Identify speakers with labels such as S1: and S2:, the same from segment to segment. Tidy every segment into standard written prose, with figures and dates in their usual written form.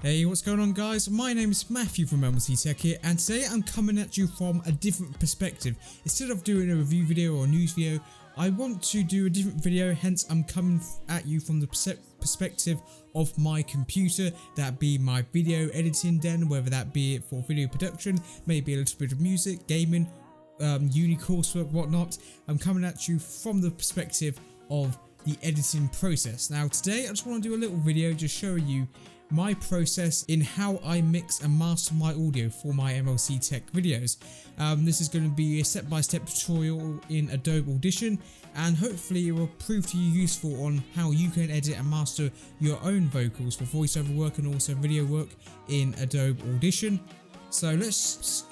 S1: Hey, what's going on guys? My name is Matthew from Normalize Tech here, and today I'm coming at you from a different perspective. Instead of doing a review video or a news video, I want to do a different video, hence I'm coming at you from the perspective of my computer, that be my video editing den, whether that be it for video production, maybe a little bit of music, gaming, uni coursework, whatnot. I'm coming at you from the perspective of the editing process. Now today I just want to do a little video just showing you my process in how I mix and master my audio for my MLC Tech videos. This is going to be a step-by-step tutorial in Adobe Audition, and hopefully it will prove to you useful on how you can edit and master your own vocals for voiceover work and also video work in Adobe Audition. So let's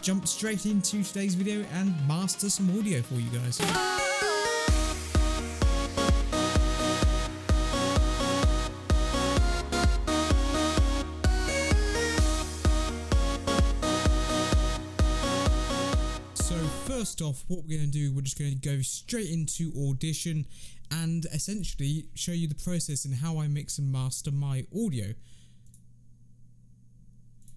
S1: jump straight into today's video and master some audio for you guys. First off, what we're going to do, we're just going to go straight into Audition and essentially show you the process and how I mix and master my audio.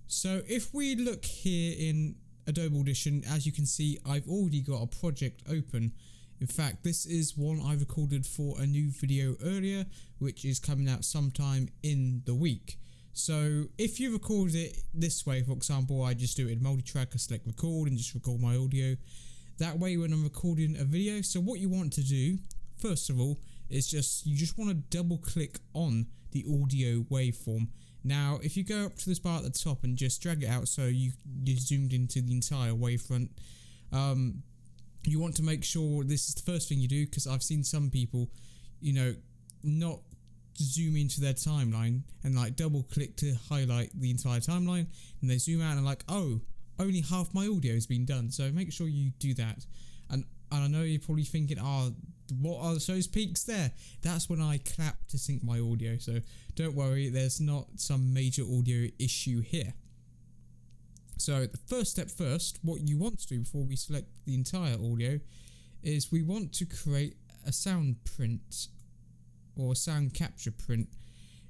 S1: So if we look here in Adobe Audition, as you can see, I've already got a project open. In fact, this is one I recorded for a new video earlier, which is coming out sometime in the week. So if you record it this way, for example, I just do it in multi-track, I select record and just record my audio. That way when I'm recording a video, so what you want to do, first of all, is you just want to double click on the audio waveform. Now, if you go up to this bar at the top and just drag it out so you zoomed into the entire wavefront, you want to make sure this is the first thing you do, because I've seen some people, not zoom into their timeline and like double click to highlight the entire timeline, and they zoom out and like, oh, only half my audio has been done. So make sure you do that. And I know you're probably thinking, what are those peaks there? That's when I clap to sync my audio, so don't worry, there's not some major audio issue here. So the first step first, what you want to do before we select the entire audio is we want to create a sound print or sound capture print,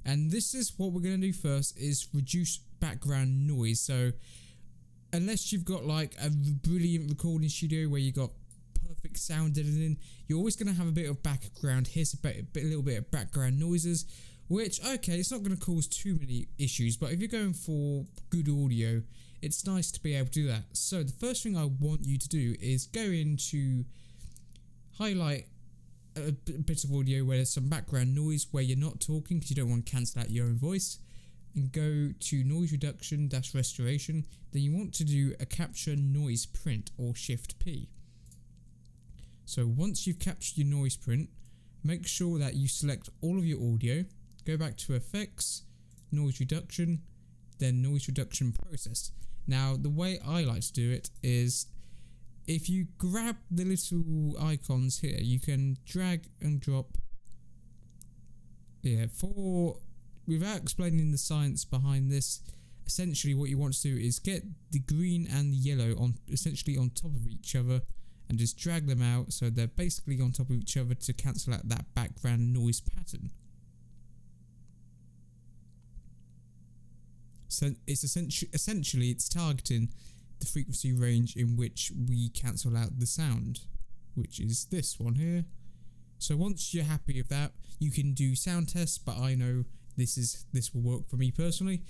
S1: and this is what we're going to do first, is reduce background noise. So unless you've got like a brilliant recording studio where you got perfect sound editing, you're always going to have a bit of background. Here's a little bit of background noises, which, okay, it's not going to cause too many issues, but if you're going for good audio, it's nice to be able to do that. So the first thing I want you to do is go into highlight a bit of audio where there's some background noise, where you're not talking because you don't want to cancel out your own voice, and go to noise reduction - restoration. Then you want to do a capture noise print, or Shift P. So once you've captured your noise print, make sure that you select all of your audio, go back to effects, noise reduction, then noise reduction process. Now the way I like to do it is, if you grab the little icons here, you can drag and drop. Without explaining the science behind this, essentially what you want to do is get the green and the yellow essentially on top of each other, and just drag them out so they're basically on top of each other to cancel out that background noise pattern. So it's essentially it's targeting the frequency range in which we cancel out the sound, which is this one here. So once you're happy with that, you can do sound tests, but I know this will work for me personally.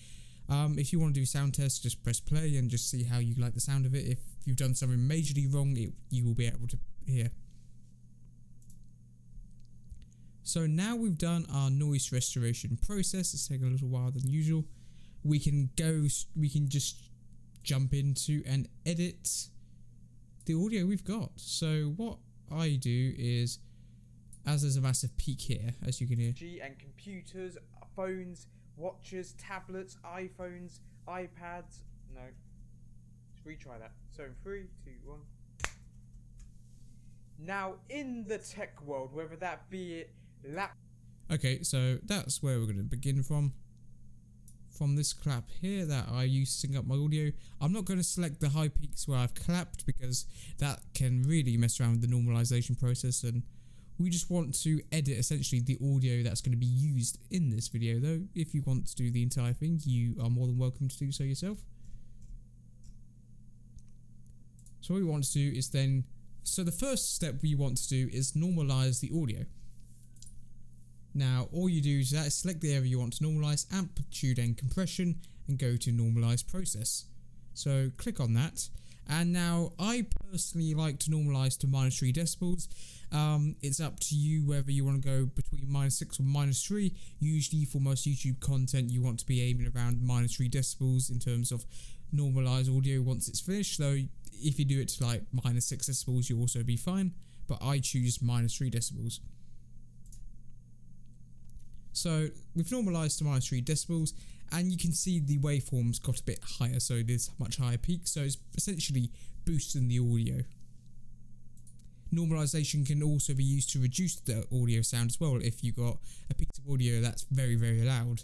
S1: If you want to do sound tests, just press play and just see how you like the sound of it. If you've done something majorly wrong, you will be able to hear. So now we've done our noise restoration process. It's taking a little while than usual. We can just jump into and edit the audio we've got. So what I do is, as there's a massive peak here, as you can hear,
S2: and computers, phones, watches, tablets, iPhones, iPads. No, let's retry that. So in 3, 2, 1. Now in the tech world, whether that be
S1: okay, so that's where we're going to begin from this clap here that I use to sync up my audio. I'm not going to select the high peaks where I've clapped, because that can really mess around with the normalization process and We just want to edit essentially the audio that's going to be used in this video, though if you want to do the entire thing, you are more than welcome to do so yourself. So what we want to do is so the first step we want to do is normalize the audio. Now all you do is select the area you want to normalize, amplitude and compression, and go to normalize process. So click on that, and now I personally like to normalize to -3 decibels. It's up to you whether you want to go between -6 or -3. Usually for most YouTube content you want to be aiming around -3 decibels in terms of normalized audio once it's finished, though if you do it to like -6 decibels you'll also be fine, but I choose -3 decibels. So we've normalized to -3 decibels, and you can see the waveforms got a bit higher, so there's much higher peak, so it's essentially boosting the audio. Normalization can also be used to reduce the audio sound as well if you got a piece of audio that's very, very loud.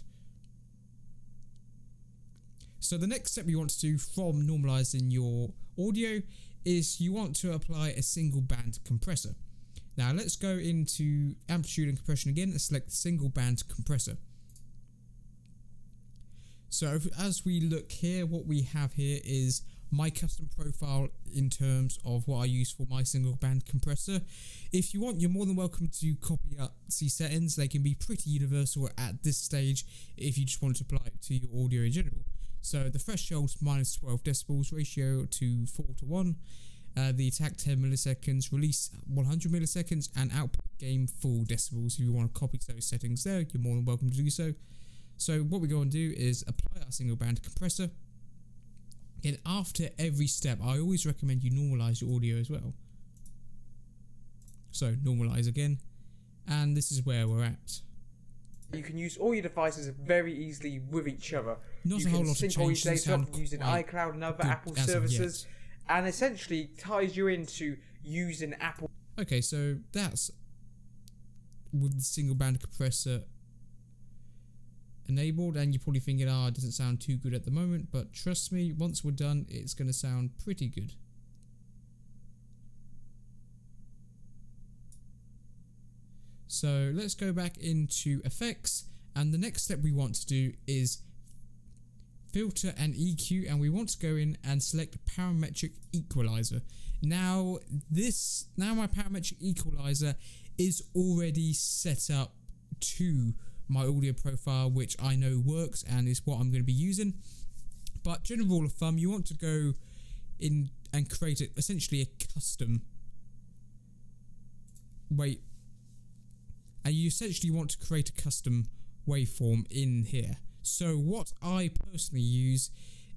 S1: So the next step you want to do from normalizing your audio is you want to apply a single band compressor. Now let's go into amplitude and compression again and select the single band compressor. So as we look here, what we have here is my custom profile in terms of what I use for my single band compressor. If you want, you're more than welcome to copy up these settings. They can be pretty universal at this stage if you just want to apply it to your audio in general. So the threshold is -12 decibels, ratio to 4:1, the attack 10 milliseconds, release 100 milliseconds, and output gain full decibels. If you want to copy those settings there, you're more than welcome to do so. So what we're going to do is apply our single band compressor. And after every step, I always recommend you normalize your audio as well. So normalize again, and this is where we're at.
S2: You can use all your devices very easily with each other.
S1: Not a whole lot of change.
S2: You can sync all your data using iCloud and other Apple services, and essentially ties you into using Apple.
S1: Okay, so that's with the single band compressor enabled, and you're probably thinking, it doesn't sound too good at the moment, but trust me, once we're done, it's going to sound pretty good. So let's go back into effects, and the next step we want to do is filter and EQ, and we want to go in and select parametric equalizer. Now my parametric equalizer is already set up to my audio profile, which I know works and is what I'm going to be using. But general rule of thumb, you want to go in and create essentially a custom and you essentially want to create a custom waveform in here. So what I personally use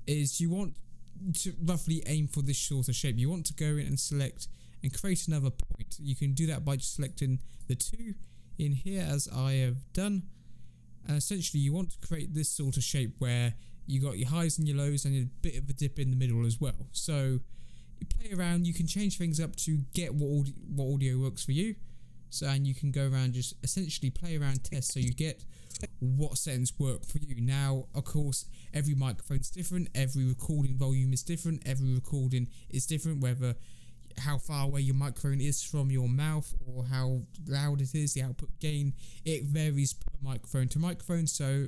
S1: is you want to roughly aim for this sort of shape. You want to go in and select and create another point. You can do that by just selecting the 2 in here, as I have done. And essentially you want to create this sort of shape where you got your highs and your lows and a bit of a dip in the middle as well. So you play around, you can change things up to get what audio works for you. So, and you can go around, just essentially play around, test, so you get what settings work for you. Now, of course, every microphone is different, every recording volume is different, every recording is different, whether how far away your microphone is from your mouth or how loud it is, the output gain, it varies per microphone to microphone. So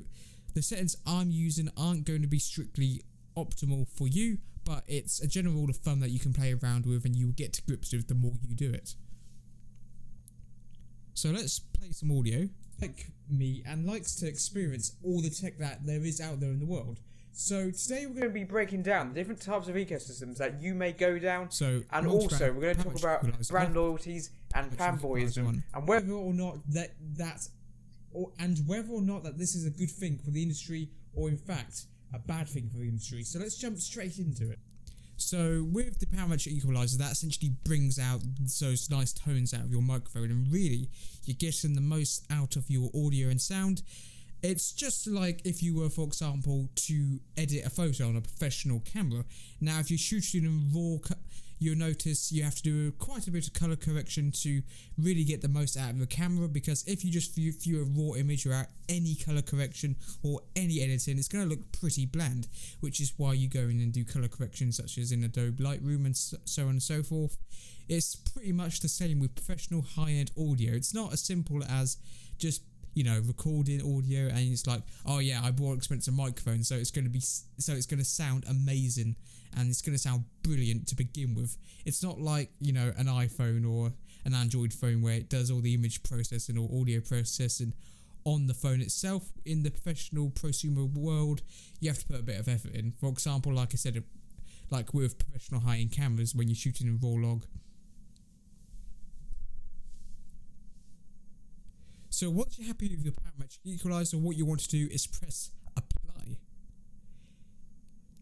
S1: the settings I'm using aren't going to be strictly optimal for you, but it's a general rule of thumb that you can play around with and you will get to grips with the more you do it. So let's play some audio. Like me and likes to experience all the tech that there is out there in the world. So today we're going to be breaking down the different types of ecosystems that you may go down. So, and also we're going to talk about brand loyalties and fanboyism, and whether or not that this is a good thing for the industry, or in fact a bad thing for the industry. So let's jump straight into it. So with the parametric equalizer, that essentially brings out those nice tones out of your microphone, and really you're getting the most out of your audio and sound. It's just like if you were, for example, to edit a photo on a professional camera. Now, if you're shooting in RAW, you'll notice you have to do quite a bit of color correction to really get the most out of your camera, because if you just view a RAW image without any color correction or any editing, it's going to look pretty bland, which is why you go in and do color correction, such as in Adobe Lightroom and so on and so forth. it's pretty much the same with professional high-end audio. It's not as simple as just, you know, recording audio and it's like, oh yeah, I bought an expensive microphone, so it's going to sound amazing and it's going to sound brilliant to begin with. It's not like, you know, an iPhone or an Android phone where it does all the image processing or audio processing on the phone itself. In the professional prosumer world, you have to put a bit of effort in. For example, like I said, like with professional high-end cameras, when you're shooting in raw log. So once you're happy with your parametric equalizer, what you want to do is press apply.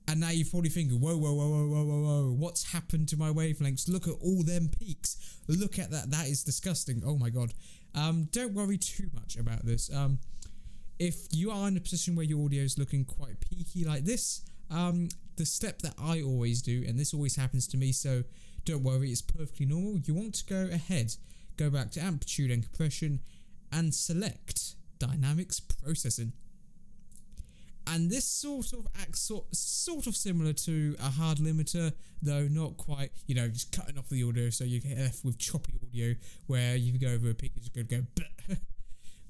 S1: And now you're probably thinking, whoa, what's happened to my wavelengths? Look at all them peaks. Look at that, that is disgusting. Oh my god. Don't worry too much about this. If you are in a position where your audio is looking quite peaky like this, the step that I always do, and this always happens to me, so don't worry, it's perfectly normal. You want to go ahead, go back to amplitude and compression, and select dynamics processing. And this sort of acts sort of similar to a hard limiter, though not quite, you know, just cutting off the audio so you get left with choppy audio where you go over a peak, it's going to go bleh,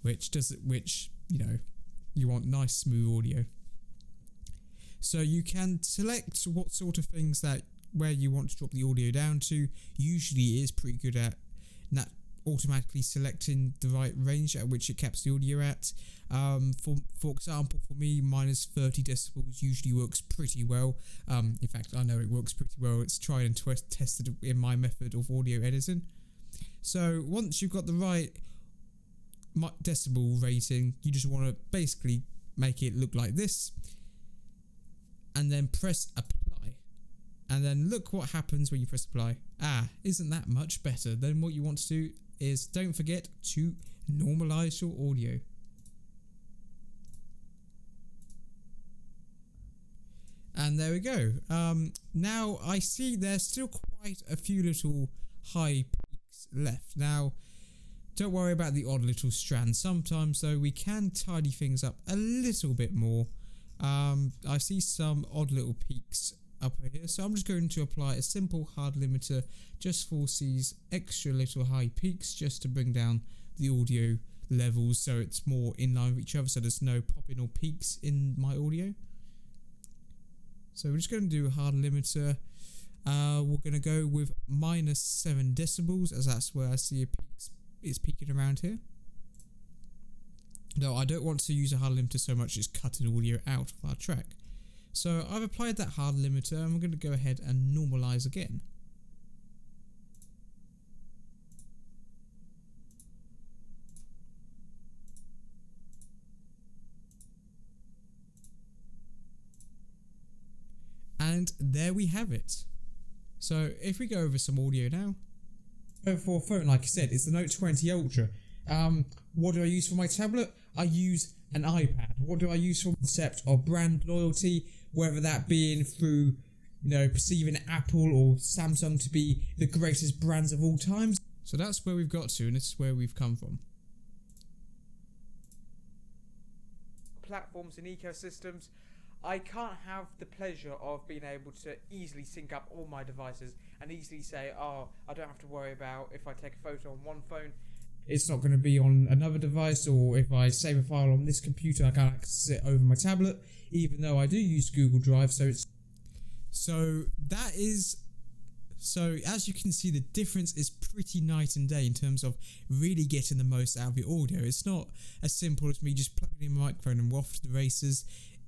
S1: which, you know, you want nice smooth audio. So you can select what sort of things where you want to drop the audio down to. Usually it is pretty good at automatically selecting the right range at which it caps the audio at. For example, for me, -30 decibels usually works pretty well. In fact, I know it works pretty well. It's tried and tested in my method of audio editing. So once you've got the right decibel rating, you just want to basically make it look like this, and then press apply. And then look what happens when you press apply. Isn't that much better? Then what you want to do is, don't forget to normalize your audio. And there we go. Now I see there's still quite a few little high peaks left. Now, don't worry about the odd little strands. Sometimes though, we can tidy things up a little bit more. I see some odd little peaks up here, so I'm just going to apply a simple hard limiter just for these extra little high peaks, just to bring down the audio levels so it's more in line with each other, so there's no popping or peaks in my audio. So we're just going to do a hard limiter. We're going to go with -7 decibels, as that's where I see it's peaking around here. No, I don't want to use a hard limiter so much it's cutting audio out of our track. So I've applied that hard limiter, and we're going to go ahead and normalize again. And there we have it. So if we go over some audio now. For a phone, like I said, it's the Note 20 Ultra. What do I use for my tablet? I use an iPad. What do I use for the concept of brand loyalty? Whether that being through, you know, perceiving Apple or Samsung to be the greatest brands of all times. So that's where we've got to, and this is where we've come from.
S2: Platforms and ecosystems, I can't have the pleasure of being able to easily sync up all my devices and easily say, oh, I don't have to worry about if I take a photo on one phone, it's not going to be on another device, or if I save a file on this computer, I can't access it over my tablet, even though I do use Google Drive. So as you can see, the difference is pretty night and day in terms of really getting the most out of your audio. It's not as simple as me just plugging in my microphone and we're off to the races.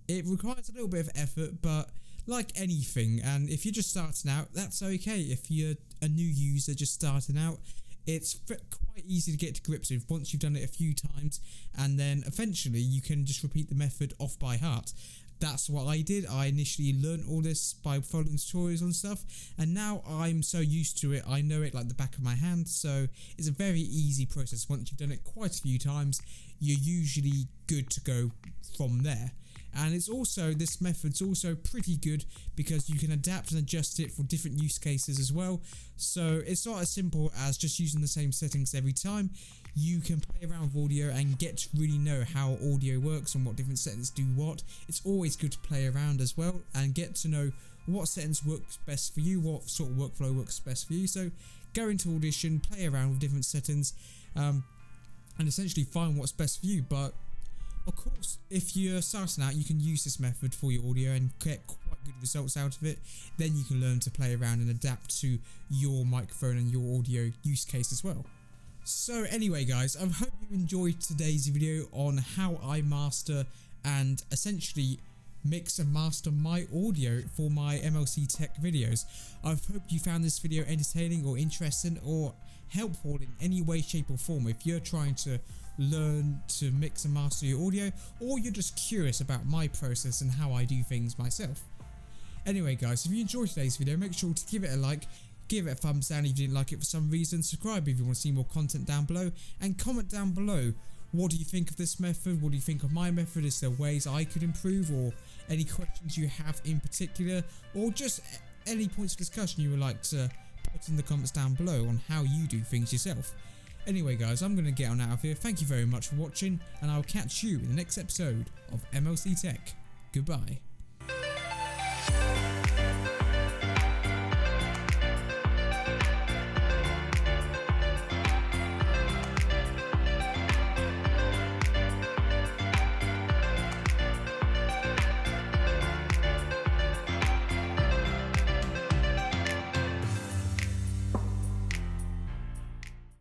S2: It requires a little bit of effort, but like anything, and if you're just starting out, that's okay. If you're a new user just starting out, it's quite easy to get to grips with once you've done it a few times, and then eventually you can just repeat the method off by heart. That's what I did. I initially learned all this by following tutorials and stuff, and now I'm so used to it, I know it like the back of my hand, so it's a very easy process. Once you've done it quite a few times, you're usually good to go from there. And it's also, this method's also pretty good because you can adapt and adjust it for different use cases as well. So it's not as simple as just using the same settings every time. You can play around with audio and get to really know how audio works and what different settings do what. It's always good to play around as well and get to know what settings works best for you, what sort of workflow works best for you. So go into Audition, play around with different settings, and essentially find what's best for you. But of course, if you're starting out, you can use this method for your audio and get quite good results out of it. Then you can learn to play around and adapt to your microphone and your audio use case as well. So anyway guys, I hope you enjoyed today's video on how I master and essentially mix and master my audio for my MLC Tech videos. I hope you found this video entertaining or interesting or helpful in any way, shape or form if you're trying to learn to mix and master your audio, or you're just curious about my process and how I do things myself. Anyway guys, if you enjoyed today's video, make sure to give it a like, give it a thumbs down if you didn't like it for some reason, subscribe if you want to see more content down below, and comment down below, what do you think of this method, what do you think of my method, is there ways I could improve, or any questions you have in particular, or just any points of discussion you would like to put in the comments down below on how you do things yourself. Anyway guys, I'm going to get on out of here, thank you very much for watching, and I'll catch you in the next episode of MLC Tech. Goodbye.